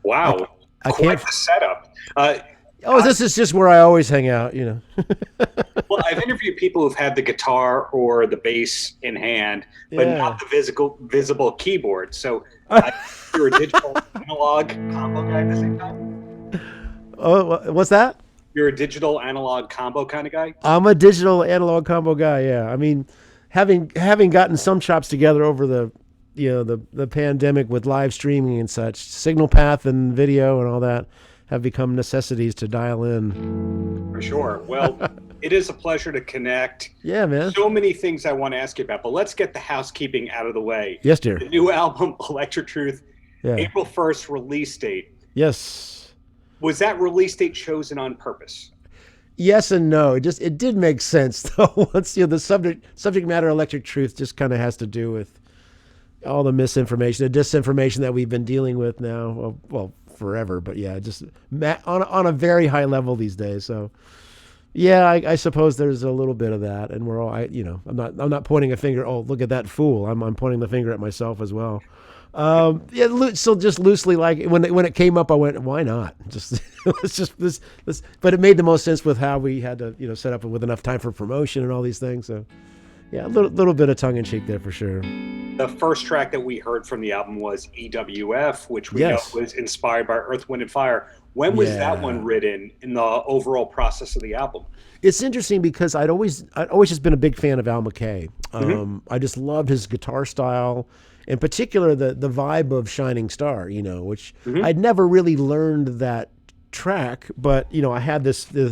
I, Wow, I quite can't. the setup. Oh, this is just where I always hang out, you know. Well, I've interviewed people who've had the guitar or the bass in hand, but not Yeah. the visible keyboard. So you're a digital analog combo guy at the same time. Oh, what's that? You're a digital analog combo kind of guy. I'm a digital analog combo guy. Yeah, I mean, having gotten some chops together over the pandemic with live streaming and such, signal path and video and all that have become necessities to dial in. For sure. Well, it is a pleasure to connect. Yeah, man. So many things I want to ask you about, but let's get the housekeeping out of the way. Yes, dear. The new album, Electric Truth, Yeah. April 1st release date. Yes. Was that release date chosen on purpose? Yes and no. It did make sense though. Once the subject matter Electric Truth just kind of has to do with all the misinformation, the disinformation that we've been dealing with now, well forever. But yeah, just on a very high level these days. So yeah, I suppose there's a little bit of that, and we're all, I'm not pointing a finger. Oh, look at that fool! I'm pointing the finger at myself as well. Yeah, so just loosely, like when it came up, I went, why not? Just let's just this. But it made the most sense with how we had to set up with enough time for promotion and all these things. So yeah, a little bit of tongue in cheek there for sure. The first track that we heard from the album was EWF, which we Yes. know was inspired by Earth, Wind, and Fire. When was that Yeah. one written in the overall process of the album? It's interesting because I'd always just been a big fan of Al McKay. I just loved his guitar style, in particular the vibe of Shining Star, which I'd never really learned that track, but I had this. Yeah.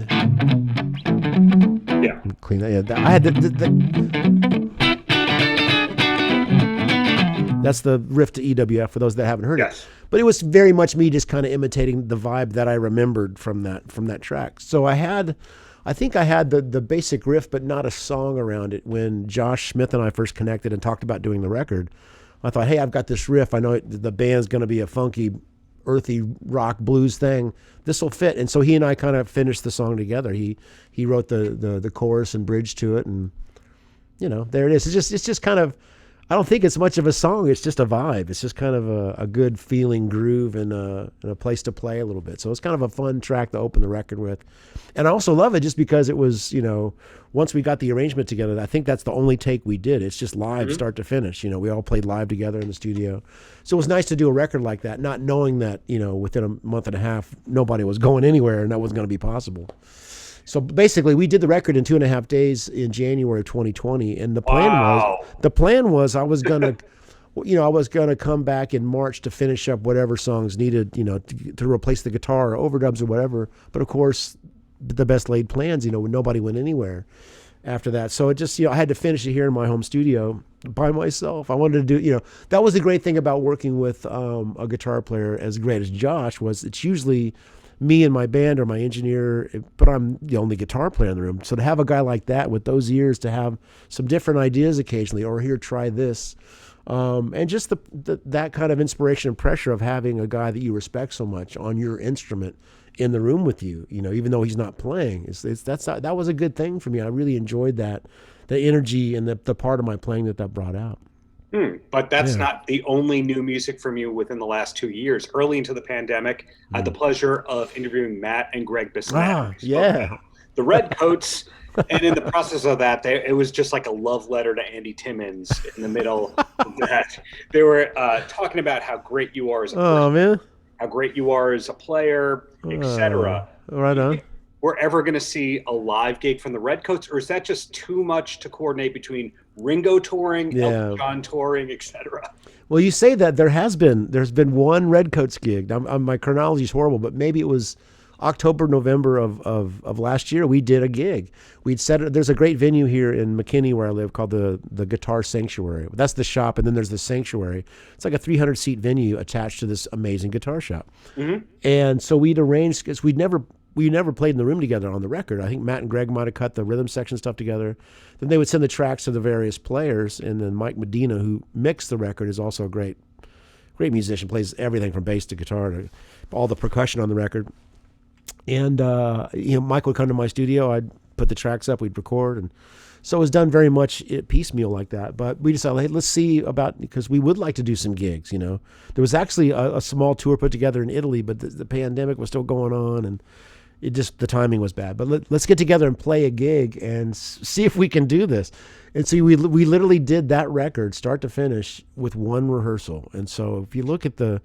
Clean that. Yeah, I had that's the riff to EWF for those that haven't heard Yes. it. But it was very much me just kind of imitating the vibe that I remembered from that track. So I think I had the basic riff, but not a song around it. When Josh Smith and I first connected and talked about doing the record, I thought, hey, I've got this riff. I know the band's going to be a funky, earthy rock blues thing. This will fit. And so he and I kind of finished the song together. He wrote the chorus and bridge to it, and there it is. It's just kind of. I don't think it's much of a song. It's just a vibe. It's just kind of a good feeling groove and a place to play a little bit. So it's kind of a fun track to open the record with. And I also love it just because it was, once we got the arrangement together, I think that's the only take we did. It's just live start to finish. We all played live together in the studio. So it was nice to do a record like that, not knowing that, within a month and a half, nobody was going anywhere and that wasn't going to be possible. So basically, we did the record in 2.5 days in January of 2020, and the plan was I was gonna, I was gonna come back in March to finish up whatever songs needed, to replace the guitar or overdubs or whatever. But of course, the best laid plans, nobody went anywhere after that. So it just, I had to finish it here in my home studio by myself. I wanted to do, that was the great thing about working with a guitar player as great as Josh was. It's usually me and my band or my engineer, but I'm the only guitar player in the room. So to have a guy like that with those ears to have some different ideas occasionally, or here, try this, and just that kind of inspiration and pressure of having a guy that you respect so much on your instrument in the room with you, even though he's not playing, that was a good thing for me. I really enjoyed that, the energy and the part of my playing that brought out. But that's not the only new music from you within the last 2 years. Early into the pandemic, I had the pleasure of interviewing Matt and Greg Bissonette. The Redcoats, and in the process of that, it was just like a love letter to Andy Timmons in the middle of that. They were talking about how great you are as a person, man, how great you are as a player, etc. Right on. We're ever going to see a live gig from the Redcoats, or is that just too much to coordinate between Ringo touring, Elton John touring, etc.? Well, you say that there's been one Redcoats gig. My chronology is horrible, but maybe it was October, November of last year. We did a gig. There's a great venue here in McKinney where I live called the Guitar Sanctuary. That's the shop, and then there's the Sanctuary. It's like a 300-seat venue attached to this amazing guitar shop. And so we'd arranged, because we never played in the room together on the record. I think Matt and Greg might have cut the rhythm section stuff together. Then they would send the tracks to the various players, and then Mike Medina, who mixed the record, is also a great musician, plays everything from bass to guitar to all the percussion on the record. And Mike would come to my studio. I'd put the tracks up, we'd record, and So it was done very much piecemeal like that. But we decided, hey, let's see because we would like to do some gigs, you know. There was actually a small tour put together in Italy, but the pandemic was still going on, and the timing was bad. But let's get together and play a gig and see if we can do this. And so we literally did that record start to finish with one rehearsal. And so if you look at the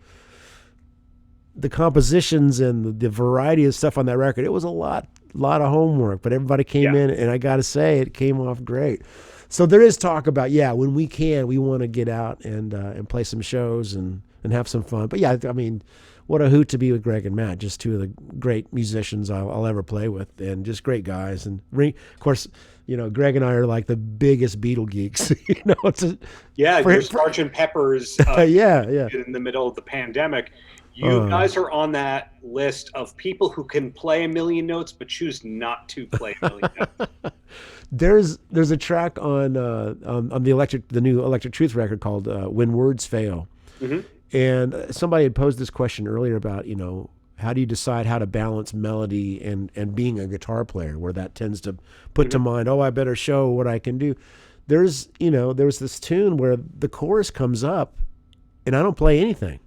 compositions and the variety of stuff on that record, it was a lot of homework, but everybody came in, and I got to say, it came off great. So there is talk about, when we can, we want to get out and play some shows and have some fun. But I mean, what a hoot to be with Greg and Matt, just two of the great musicians I'll ever play with, and just great guys. And of course, you know, Greg and I are like the biggest Beatle geeks. You know, your Sgt. Pepper's in the middle of the pandemic. You guys are on that list of people who can play a million notes but choose not to play a million notes. There's a track on the new Electric Truth record called "When Words Fail," and somebody had posed this question earlier about, you know, how do you decide how to balance melody and being a guitar player, where that tends to put to mind, I better show what I can do. There was this tune where the chorus comes up, and I don't play anything.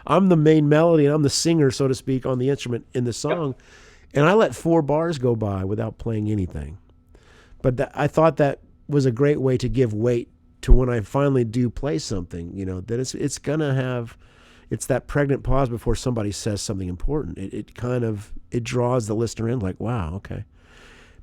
I'm the main melody, and I'm the singer, so to speak, on the instrument in the song, and I let 4 bars go by without playing anything. But I thought that was a great way to give weight to when I finally do play something, you know, that it's gonna have, it's that pregnant pause before somebody says something important. It draws the listener in, like, wow, okay.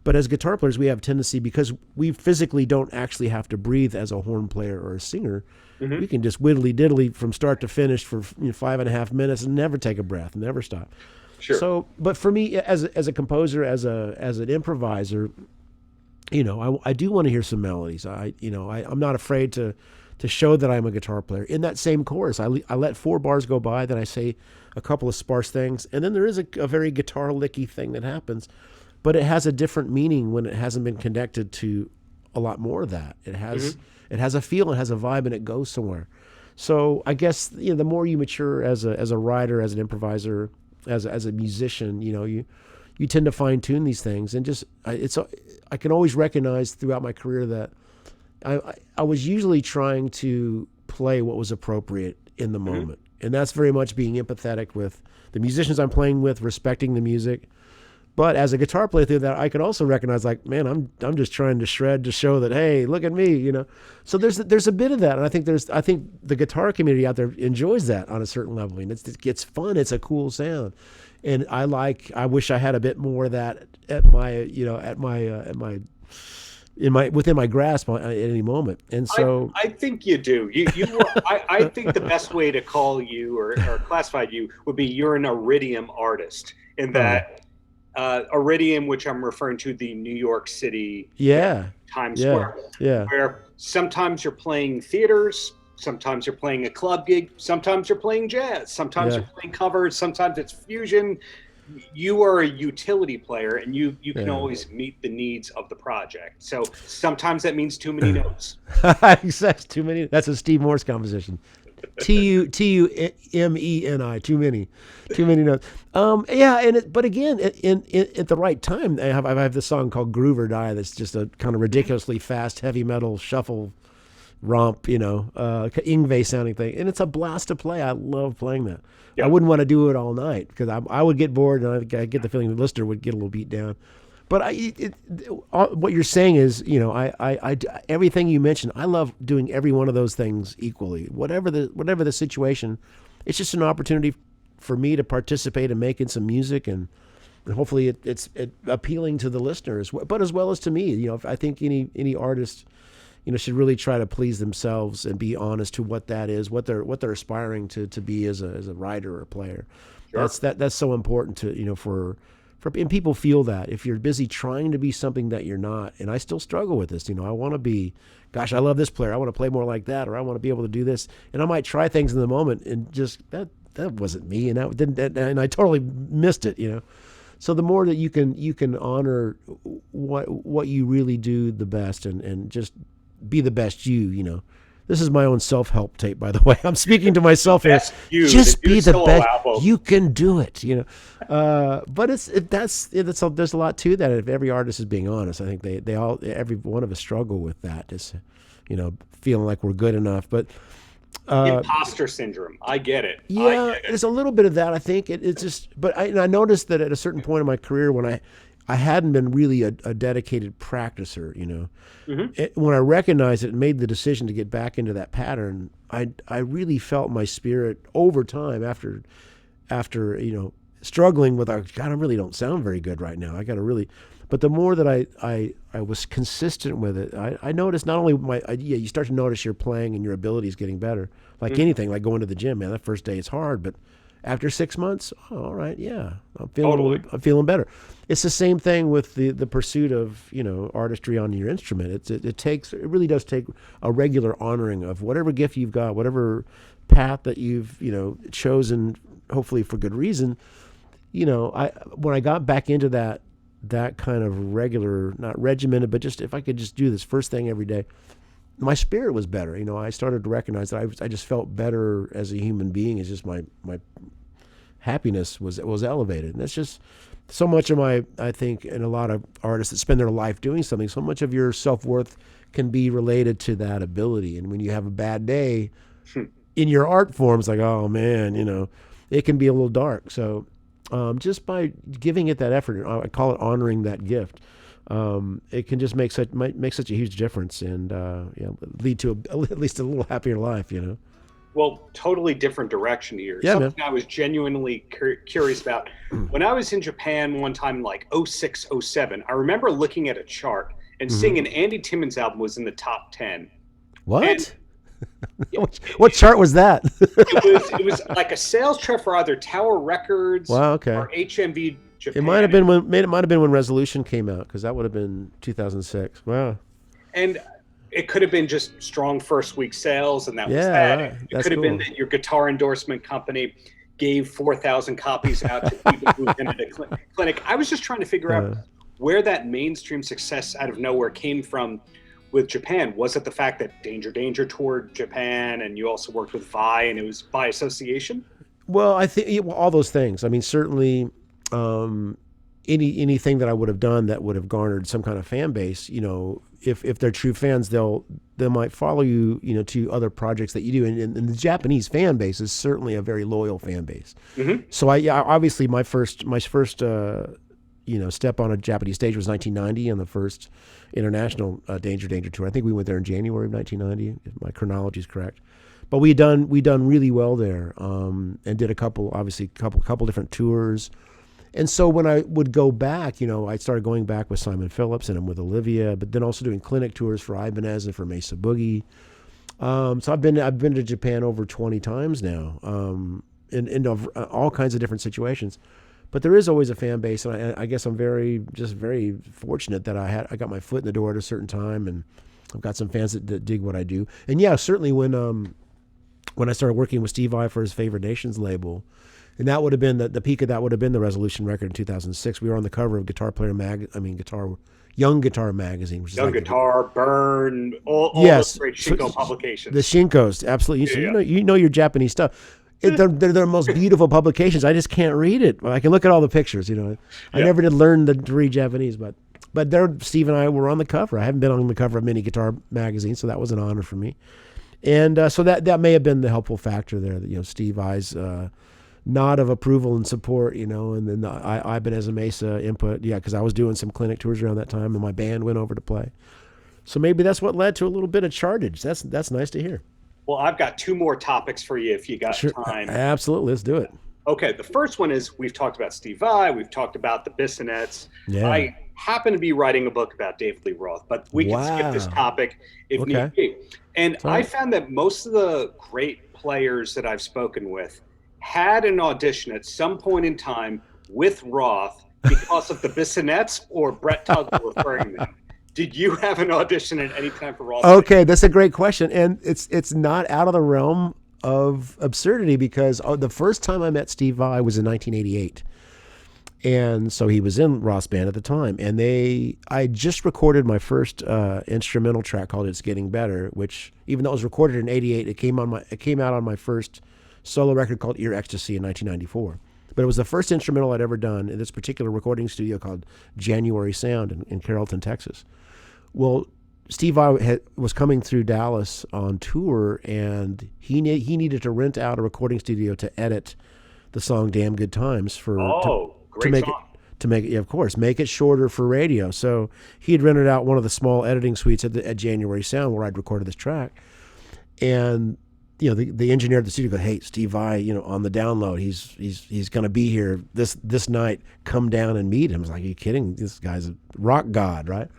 But as guitar players, we have a tendency, because we physically don't actually have to breathe as a horn player or a singer. We can just whittly diddly from start to finish for 5.5 minutes and never take a breath, never stop. Sure. So, but for me, as a composer, as an improviser, you know, I do want to hear some melodies. I'm not afraid to show that I'm a guitar player. In that same chorus, I let 4 bars go by, then I say a couple of sparse things, and then there is a very guitar licky thing that happens, but it has a different meaning when it hasn't been connected to a lot more of that. It has a feel, it has a vibe, and it goes somewhere. So I guess, you know, the more you mature as a writer, as an improviser, as a musician, you know, you tend to fine tune these things, and I can always recognize throughout my career that I was usually trying to play what was appropriate in the moment, and that's very much being empathetic with the musicians I'm playing with, respecting the music. But as a guitar player through that, I could also recognize, like, man, I'm just trying to shred to show that, hey, look at me, you know. So there's a bit of that, and I think the guitar community out there enjoys that on a certain level, and it's fun. It's a cool sound, and I wish I had a bit more of that within my grasp at any moment. And so I think you do. I think the best way to call you or classify you would be you're an Iridium artist, in that. Iridium, which I'm referring to, the New York City Times Square, where sometimes you're playing theaters, sometimes you're playing a club gig, sometimes you're playing jazz, sometimes you're playing covers, sometimes it's fusion. You are a utility player, and you can always meet the needs of the project. So sometimes that means too many notes. Exactly, too many. That's a Steve Morse composition. T-U-M-E-N-I, too many notes. But again, at the right time, I have this song called Groove or Die that's just a kind of ridiculously fast heavy metal shuffle romp, you know, Yngwie sounding thing, and it's a blast to play. I love playing that. I wouldn't want to do it all night, because I would get bored, and I get the feeling the listener would get a little beat down. But what you're saying is, you know, I everything you mentioned, I love doing every one of those things equally. Whatever the situation, it's just an opportunity for me to participate in making some music, and hopefully it's appealing to the listeners, but as well as to me. You know, I think any artist, you know, should really try to please themselves and be honest to what that is, what they're aspiring to be as a writer or a player. Sure. That's so important to, you know, and people feel that if you're busy trying to be something that you're not. And I still struggle with this. You know, I want to be, gosh, I love this player, I want to play more like that, or I want to be able to do this. And I might try things in the moment, and just that wasn't me, and and I totally missed it, you know. So the more that you can honor what you really do the best, and just be the best you know, This is my own self-help tape, by the way. I'm speaking to myself here. Just be the best. Album. You can do it. But there's a lot to that. If every artist is being honest, I think every one of us struggle with that. Just feeling like we're good enough. But imposter syndrome. I get it. Yeah, there's a little bit of that. I think it's just. But I noticed that at a certain point in my career when I hadn't been really a dedicated practicer, when I recognized it and made the decision to get back into that pattern, I really felt my spirit over time after struggling with, God, I really don't sound very good right now. I got to really, but the more that I was consistent with it, I noticed not only you start to notice your playing and your abilities getting better, like anything, like going to the gym, man, that first day it's hard, but after 6 months, all right, yeah, I'm feeling better. It's the same thing with the pursuit of artistry on your instrument. It really does take a regular honoring of whatever gift you've got, whatever path that you've chosen, hopefully for good reason. When I got back into that kind of regular, not regimented, but just if I could just do this first thing every day, my spirit was better. I started to recognize that I just felt better as a human being. It's just my happiness was elevated. And that's just so much of I think, in a lot of artists that spend their life doing something, so much of your self-worth can be related to that ability. And when you have a bad day in your art form, it's like, oh man, it can be a little dark. So just by giving it that effort, I call it honoring that gift. It can just make such a huge difference and lead to at least a little happier life, Well, totally different direction here. Yeah, Something man. I was genuinely curious about. When I was in Japan one time in like 06, 07, I remember looking at a chart and seeing an Andy Timmons album was in the top 10. What? And what chart was that? it was like a sales chart for either Tower Records Wow, okay. or HMV Japan. It might have been when Resolution came out, because that would have been 2006. Wow. And it could have been just strong first week sales, and that was that. Right. It could have been that your guitar endorsement company gave 4,000 copies out to people who attended a clinic. I was just trying to figure out where that mainstream success out of nowhere came from with Japan. Was it the fact that Danger Danger toured Japan, and you also worked with Vi, and it was by association? Well, I think all those things. I mean, certainly anything that I would have done that would have garnered some kind of fan base, if they're true fans, they might follow you, to other projects that you do. And the Japanese fan base is certainly a very loyal fan base. Mm-hmm. So obviously my first step on a Japanese stage was 1990 on the first international Danger Danger tour. I think we went there in January of 1990, if my chronology is correct. But we done really well there, and did a couple different tours. And so when I would go back, I started going back with Simon Phillips and with Olivia, but then also doing clinic tours for Ibanez and for Mesa Boogie. So I've been to Japan over 20 times now, in all kinds of different situations. But there is always a fan base, and I guess I'm very fortunate that I got my foot in the door at a certain time, and I've got some fans that dig what I do. And yeah, certainly when I started working with Steve Vai for his Favored Nations label. And that would have been the peak of that would have been the Resolution record in 2006. We were on the cover of Young Guitar magazine, which is Young Guitar, Burn, all yes, those great Shinko publications. The Shinkos, absolutely. So yeah. you know your Japanese stuff. They're the most beautiful publications. I just can't read it. I can look at all the pictures. I never did learn to read Japanese, but Steve and I were on the cover. I haven't been on the cover of many guitar magazines, so that was an honor for me. And so that may have been the helpful factor there. That Steve Vai's nod of approval and support, and then Ibanez and Mesa input, because I was doing some clinic tours around that time, and my band went over to play. So maybe that's what led to a little bit of chartage. That's nice to hear. Well, I've got two more topics for you if you got time. Absolutely, let's do it. Okay, the first one is we've talked about Steve Vai, we've talked about the Bissonets. Yeah. I happen to be writing a book about David Lee Roth, but we can skip this topic if need be. And I found that most of the great players that I've spoken with had an audition at some point in time with Roth because of the Bissonets or Brett Tuggle referring them. Did you have an audition at any time for Roth? Okay, that's a great question, and it's not out of the realm of absurdity because the first time I met Steve Vai was in 1988, And so he was in Ross Band at the time, and I just recorded my first instrumental track called "It's Getting Better," which, even though it was recorded in '88, it came out on my first solo record called "Ear Ecstasy" in 1994. But it was the first instrumental I'd ever done in this particular recording studio called January Sound in Carrollton, Texas. Well, Steve Vai was coming through Dallas on tour, and he needed to rent out a recording studio to edit the song "Damn Good Times" Great song. Of course, make it shorter for radio. So he had rented out one of the small editing suites at January Sound where I'd recorded this track. And the engineer at the studio goes, "Hey, Steve Vai, on the download, he's going to be here this night. Come down and meet him." I was like, "Are you kidding? This guy's a rock god, right?"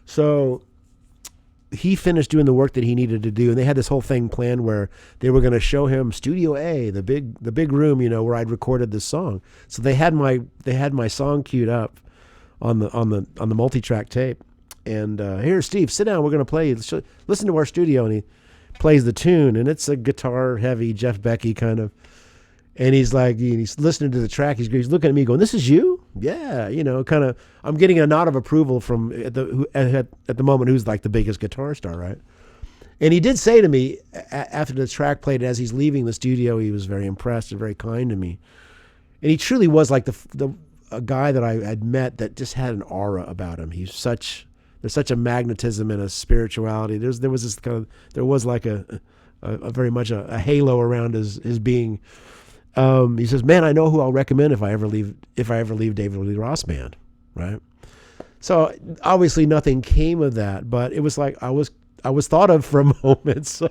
So he finished doing the work that he needed to do, and they had this whole thing planned where they were going to show him Studio A, the big room, where I'd recorded this song. So they had my song queued up on the multi-track tape, and here, Steve, sit down. We're going to play. Listen to our studio, and he plays the tune, and it's a guitar heavy Jeff Becky kind of. And he's like, he's listening to the track. He's looking at me going, "This is you?" Yeah, kind of. I'm getting a nod of approval from at the moment who's like the biggest guitar star, right? And he did say to me after the track played, as he's leaving the studio, he was very impressed and very kind to me. And he truly was like a guy that I had met that just had an aura about him. There's such a magnetism and a spirituality. There was like a very much a halo around his being. He says, "Man, I know who I'll recommend if I ever leave David Lee Ross Band," right? So obviously nothing came of that, but it was like I was thought of for a moment. So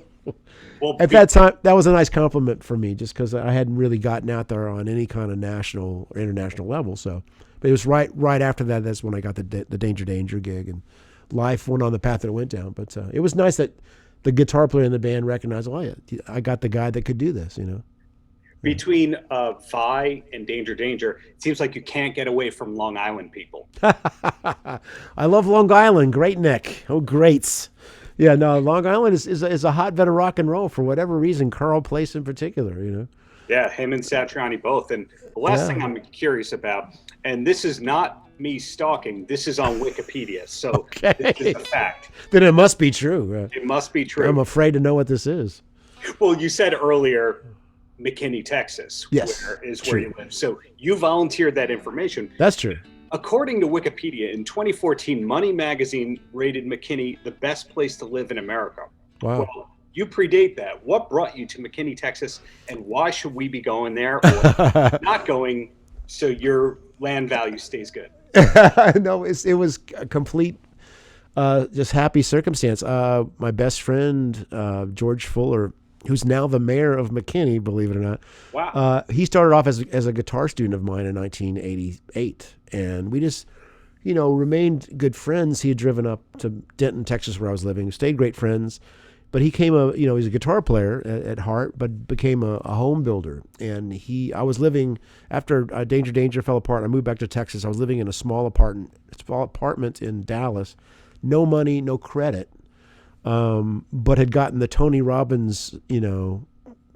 at that time, that was a nice compliment for me, just because I hadn't really gotten out there on any kind of national or international level. So, but it was right after that. That's when I got the Danger gig, and life went on the path that it went down. But it was nice that the guitar player in the band recognized, "Oh yeah, I got the guy that could do this," Between Vai and Danger, it seems like you can't get away from Long Island people. I love Long Island. Great neck. Oh, greats. Yeah, no, Long Island is a hotbed of rock and roll for whatever reason. Carl Place in particular, Yeah, him and Satriani both. And the last thing I'm curious about, and this is not me stalking, this is on Wikipedia, so This is a fact. Then it must be true. It must be true. I'm afraid to know what this is. Well, you said earlier McKinney, Texas, yes, where you live. So you volunteered that information. That's true. According to Wikipedia, in 2014, Money Magazine rated McKinney the best place to live in America. Wow. Well, you predate that. What brought you to McKinney, Texas, and why should we be going there or not going so your land value stays good? No, it was a complete just happy circumstance. My best friend, George Fuller, who's now the mayor of McKinney, believe it or not. Wow. He started off as a guitar student of mine in 1988. And we just, remained good friends. He had driven up to Denton, Texas, where I was living, stayed great friends. But he came he's a guitar player at heart, but became a home builder. And I was living, after Danger fell apart, I moved back to Texas. I was living in a small apartment in Dallas. No money, no credit. But had gotten the Tony Robbins,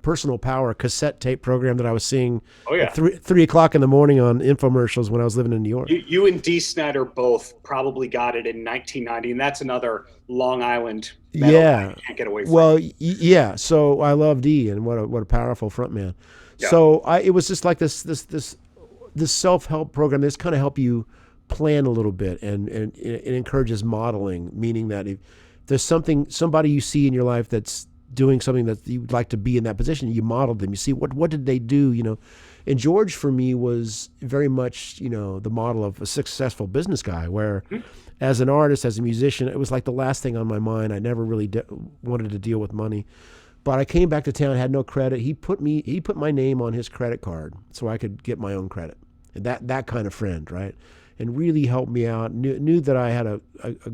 Personal Power cassette tape program that I was seeing at 3 o'clock in the morning on infomercials when I was living in New York. You and Dee Snider both probably got it in 1990, and that's another Long Island metal that you can't get away from. Well, yeah. So I love Dee, and what a powerful frontman. Yeah. So it was just like this self-help program that's kind of help you plan a little bit, and it encourages modeling, meaning that if there's somebody you see in your life that's doing something that you'd like to be in that position, you model them. You see what did they do, And George for me was very much, the model of a successful business guy, where as an artist, as a musician, it was like the last thing on my mind. I never really wanted to deal with money. But I came back to town, had no credit. He put my name on his credit card so I could get my own credit. And that kind of friend, right? And really helped me out. Knew that I had a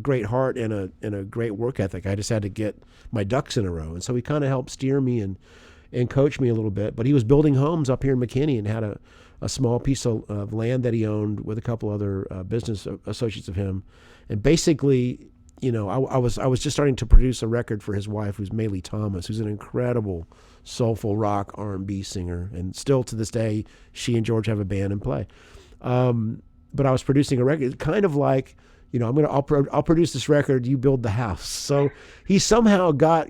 great heart and a great work ethic. I just had to get my ducks in a row. And so he kind of helped steer me and coach me a little bit. But he was building homes up here in McKinney and had a small piece of land that he owned with a couple other business associates of him. And basically, I was just starting to produce a record for his wife, who's Maylee Thomas, who's an incredible soulful rock R&B singer. And still to this day, she and George have a band and play. But I was producing a record, kind of like, I'll produce this record, you build the house. So he somehow got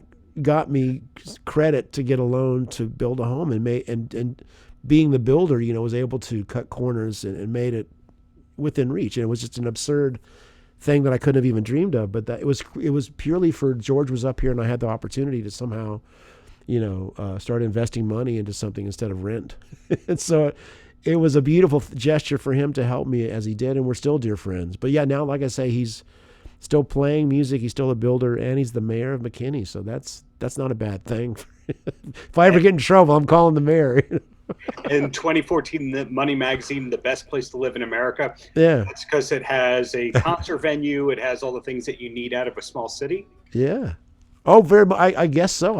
me credit to get a loan to build a home, and being the builder, was able to cut corners and made it within reach. And it was just an absurd thing that I couldn't have even dreamed of. But that it was purely for George was up here, and I had the opportunity to somehow, start investing money into something instead of rent. And so it was a beautiful gesture for him to help me as he did, and we're still dear friends. But yeah, now, like I say, he's still playing music. He's still a builder, and he's the mayor of McKinney. So that's not a bad thing. If I ever get in trouble, I'm calling the mayor. In 2014, the Money magazine, the best place to live in America. Yeah. It's because it has a concert venue. It has all the things that you need out of a small city. Yeah. Oh, very much. I guess so.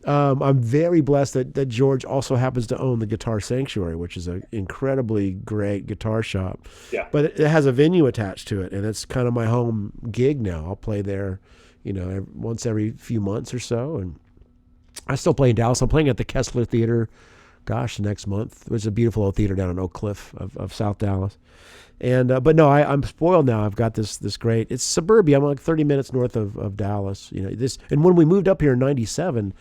I'm very blessed that George also happens to own the Guitar Sanctuary, which is an incredibly great guitar shop. Yeah. But it has a venue attached to it, and it's kind of my home gig now. I'll play there, once every few months or so. And I still play in Dallas. I'm playing at the Kessler Theater, next month, which is a beautiful old theater down in Oak Cliff of South Dallas. And but no, I'm spoiled now. I've got this great. It's suburbia. I'm like 30 minutes north of Dallas. And when we moved up here in '97.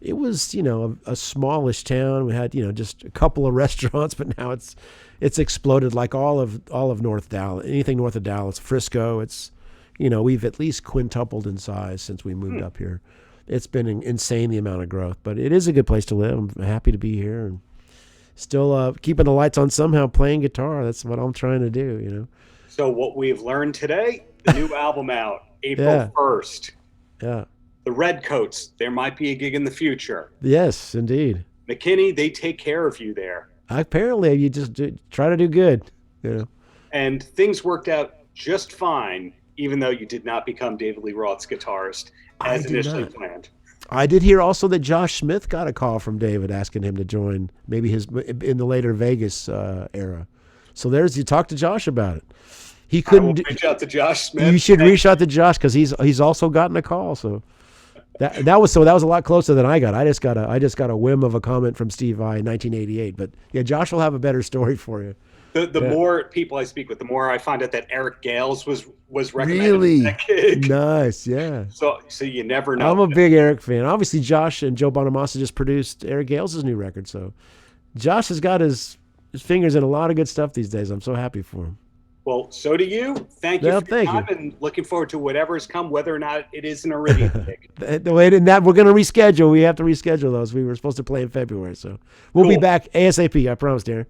It was, a smallish town. We had, just a couple of restaurants, but now it's exploded like all of North Dallas, anything north of Dallas, Frisco. It's, we've at least quintupled in size since we moved up here. It's been insane, the amount of growth, but it is a good place to live. I'm happy to be here and still keeping the lights on somehow, playing guitar. That's what I'm trying to do, So what we've learned today, the new album out, April 1st. Yeah. The Redcoats, there might be a gig in the future. Yes, indeed. McKinney, they take care of you there. Apparently, you just try to do good. And things worked out just fine, even though you did not become David Lee Roth's guitarist as initially planned. I did hear also that Josh Smith got a call from David asking him to join maybe in the later Vegas era. So you talk to Josh about it. He couldn't reach out to Josh Smith. You should reach out to Josh because he's also gotten a call. So. That was a lot closer than I got. I just got a whim of a comment from Steve I in 1988. But yeah, Josh will have a better story for you. The more people I speak with, the more I find out that Eric Gales was recommended. Really? That gig. Nice, yeah. So you never know. I'm a big Eric fan. Obviously, Josh and Joe Bonamassa just produced Eric Gales' new record. So Josh has got his fingers in a lot of good stuff these days. I'm so happy for him. Well, so do you. Thank you for your time, and looking forward to whatever's come, whether or not it is an Iridium gig. That we're going to reschedule. We have to reschedule those. We were supposed to play in February, so we'll be back ASAP. I promise, Darren.